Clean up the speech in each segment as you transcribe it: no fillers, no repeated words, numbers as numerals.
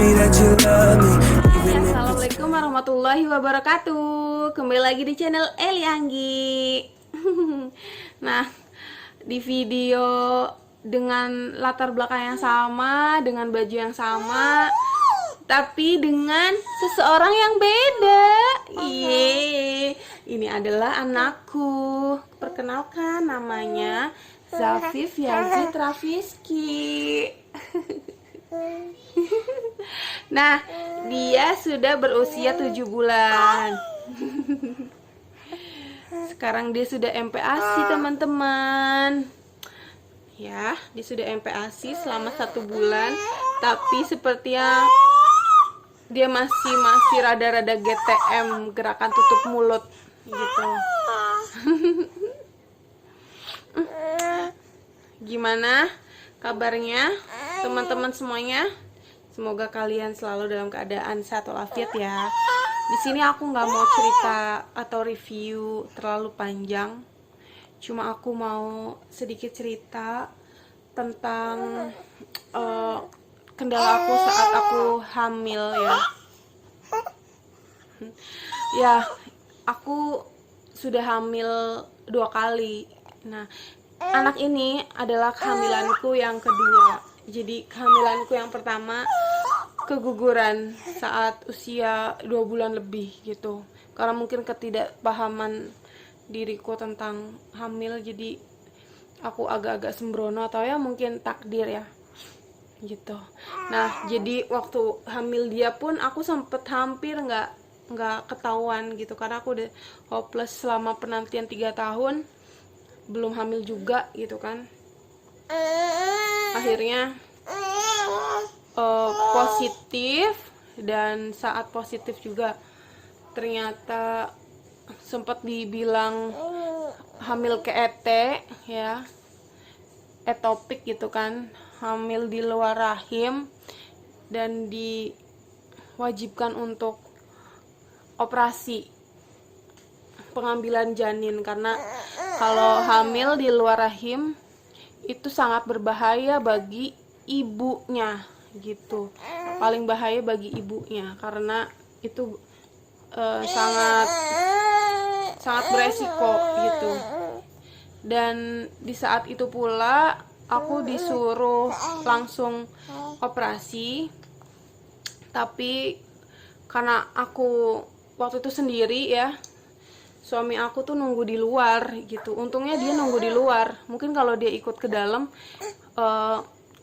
me that you love me. Assalamualaikum warahmatullahi wabarakatuh. Kembali lagi di channel Eli Anggi. Nah, di video dengan latar belakang yang sama, dengan baju yang sama, tapi dengan seseorang yang beda. Ini adalah anakku. Perkenalkan, namanya Zafif Yazid Rafiski. Nah, dia sudah berusia 7 bulan. Sekarang dia sudah MPASI, teman-teman. Ya, dia sudah MPASI selama 1 bulan. Tapi sepertinya dia masih rada-rada GTM, gerakan tutup mulut gitu. Gimana kabarnya teman-teman semuanya? Semoga kalian selalu dalam keadaan sehat walafiat ya. Di sini aku nggak mau cerita atau review terlalu panjang. Cuma aku mau sedikit cerita tentang kendala aku saat aku hamil ya. Ya, aku sudah hamil 2 kali. Nah, anak ini adalah kehamilanku yang kedua. Jadi kehamilanku yang pertama keguguran saat usia 2 bulan lebih gitu. Karena mungkin ketidakpahaman diriku tentang hamil, jadi aku agak-agak sembrono, atau ya mungkin takdir ya gitu. Nah, jadi waktu hamil dia pun aku sempet hampir nggak ketahuan gitu, karena aku udah hopeless selama penantian 3 tahun belum hamil juga gitu kan. Akhirnya positif, dan saat positif juga ternyata sempat dibilang hamil KET ya, etopik gitu kan, hamil di luar rahim, dan diwajibkan untuk operasi pengambilan janin, karena kalau hamil di luar rahim itu sangat berbahaya bagi ibunya gitu. Paling bahaya bagi ibunya karena itu sangat beresiko gitu. Dan di saat itu pula aku disuruh langsung operasi, tapi karena aku waktu itu sendiri ya, suami aku tuh nunggu di luar gitu. Untungnya dia nunggu di luar. Mungkin kalau dia ikut ke dalam,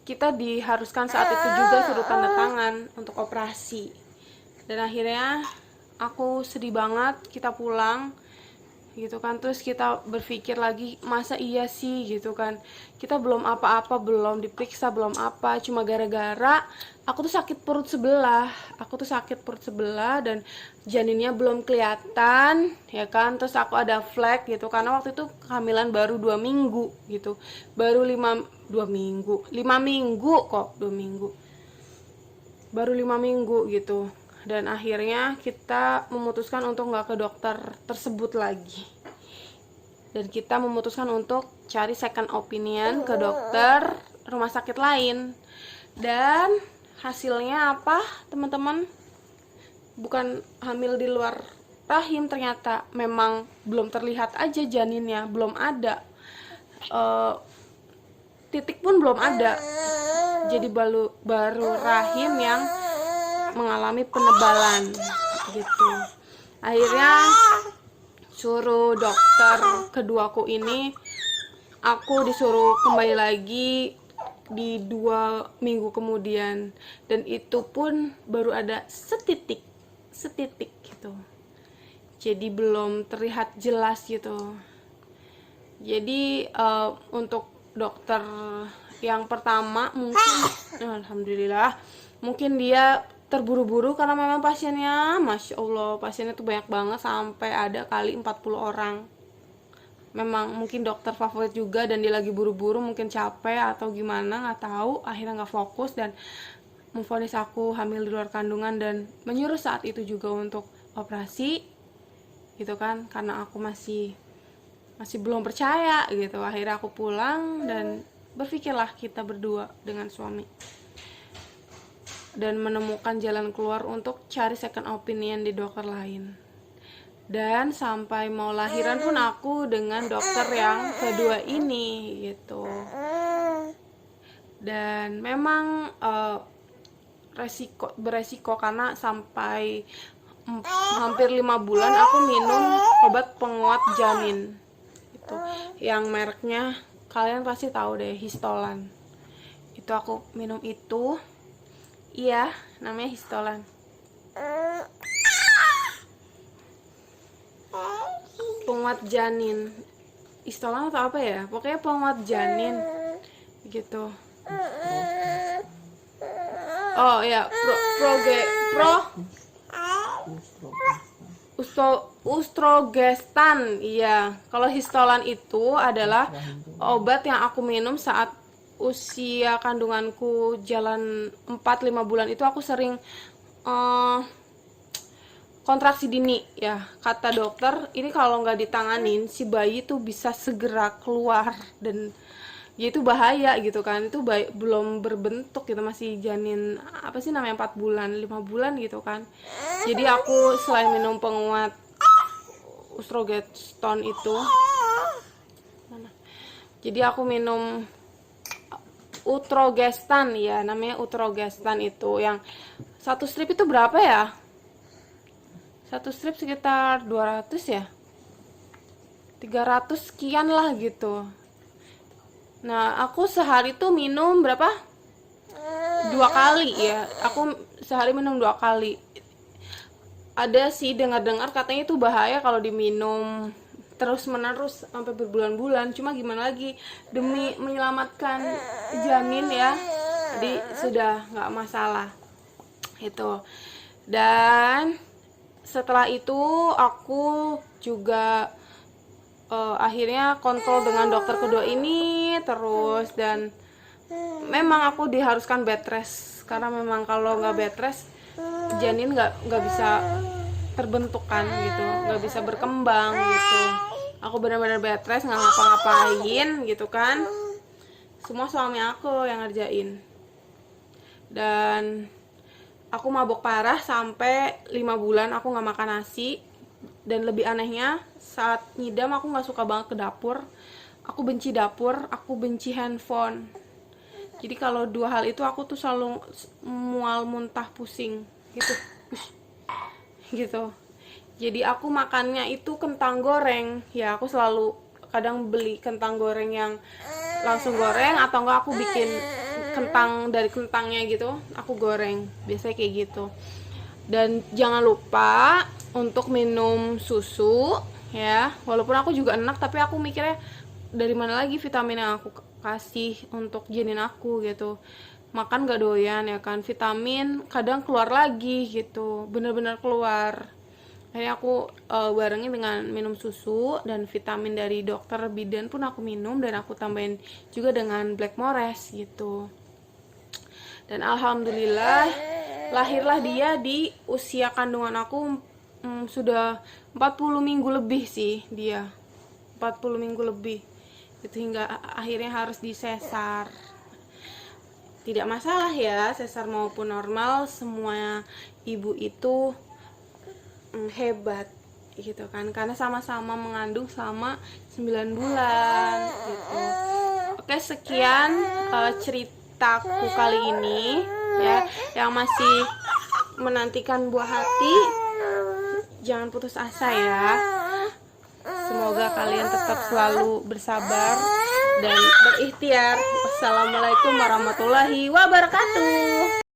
kita diharuskan saat itu juga suruh tanda tangan untuk operasi. Dan akhirnya aku sedih banget, kita pulang gitu kan. Terus kita berpikir lagi, masa iya sih gitu kan, kita belum apa-apa, belum diperiksa, belum apa, cuma gara-gara aku tuh sakit perut sebelah dan janinnya belum kelihatan ya kan. Terus aku ada flek gitu, karena waktu itu kehamilan baru 2 minggu gitu, baru 5 minggu kok, 2 minggu, baru 5 minggu gitu. Dan akhirnya kita memutuskan untuk nggak ke dokter tersebut lagi, dan kita memutuskan untuk cari second opinion ke dokter rumah sakit lain. Dan hasilnya apa teman-teman? Bukan hamil di luar rahim, ternyata memang belum terlihat aja janinnya, belum ada, titik pun belum ada. Jadi baru rahim yang mengalami penebalan gitu. Akhirnya suruh dokter keduaku ini, aku disuruh kembali lagi di 2 minggu kemudian, dan itu pun baru ada setitik gitu. Jadi belum terlihat jelas gitu. Jadi untuk dokter yang pertama mungkin alhamdulillah mungkin dia terburu-buru, karena memang pasiennya, masya Allah, pasiennya tuh banyak banget, sampai ada kali 40 orang. Memang mungkin dokter favorit juga, dan dia lagi buru-buru, mungkin capek atau gimana, nggak tahu. Akhirnya nggak fokus dan memvonis aku hamil di luar kandungan, dan menyuruh saat itu juga untuk operasi gitu kan, karena aku masih belum percaya gitu. Akhirnya aku pulang dan berpikirlah kita berdua dengan suami. dan menemukan jalan keluar untuk cari second opinion di dokter lain. Dan sampai mau lahiran pun aku dengan dokter yang kedua ini gitu. Dan memang beresiko karena sampai hampir 5 bulan aku minum obat penguat janin itu yang mereknya kalian pasti tahu deh, Histolan. Itu aku minum itu, iya namanya Histolan. Penguat janin, Histolan atau apa ya, pokoknya penguat janin gitu. Oh ya, Ustrogestan. Iya, kalau Histolan itu adalah obat yang aku minum saat usia kandunganku jalan 4-5 bulan. Itu aku sering kontraksi dini ya. Kata dokter, ini kalau nggak ditanganin si bayi tuh bisa segera keluar dan ya itu bahaya gitu kan. Itu belum berbentuk gitu, masih janin apa sih namanya 4 bulan 5 bulan gitu kan. Jadi aku selain minum penguat Ustrogestan itu, jadi aku minum Utrogestan ya, namanya Utrogestan itu yang satu strip itu berapa ya? Satu strip sekitar 200 ya, 300 sekian lah gitu. Nah aku sehari tuh minum berapa? 2 kali ya, aku sehari minum 2 kali. Ada sih dengar-dengar katanya itu bahaya kalau diminum terus-menerus sampai berbulan-bulan. Cuma gimana lagi, demi menyelamatkan janin ya, jadi sudah nggak masalah itu. Dan setelah itu aku juga akhirnya kontrol dengan dokter kedua ini terus, dan memang aku diharuskan bed rest karena memang kalau nggak bed rest janin nggak bisa terbentuk kan gitu, nggak bisa berkembang gitu. Aku benar-benar bed rest, nggak ngapa-ngapain gitu kan, semua suami aku yang ngerjain. Dan aku mabok parah sampai 5 bulan aku nggak makan nasi. Dan lebih anehnya, saat ngidam aku nggak suka banget ke dapur. Aku benci dapur, aku benci handphone. Jadi kalau dua hal itu aku tuh selalu mual, muntah, pusing gitu. Gitu. Jadi aku makannya itu kentang goreng. Ya aku selalu kadang beli kentang goreng yang langsung goreng, atau enggak aku bikin kentang dari kentangnya gitu, aku goreng. Biasanya kayak gitu. Dan jangan lupa untuk minum susu ya. Walaupun aku juga enak, tapi aku mikirnya dari mana lagi vitamin yang aku kasih untuk janin aku gitu. Makan gak doyan ya kan, vitamin kadang keluar lagi gitu, bener-bener keluar. Akhirnya aku barengin dengan minum susu, dan vitamin dari dokter bidan pun aku minum, dan aku tambahin juga dengan Blackmores gitu. Dan alhamdulillah lahirlah dia di usia kandungan aku sudah 40 minggu lebih sih dia, 40 minggu lebih itu, hingga akhirnya harus disesar. Tidak masalah ya, sesar maupun normal, semua ibu itu hebat gitu kan, karena sama-sama mengandung selama 9 bulan gitu. Oke, sekian ceritaku kali ini ya. Yang masih menantikan buah hati, jangan putus asa ya. Semoga kalian tetap selalu bersabar dan berikhtiar. Wassalamualaikum warahmatullahi wabarakatuh.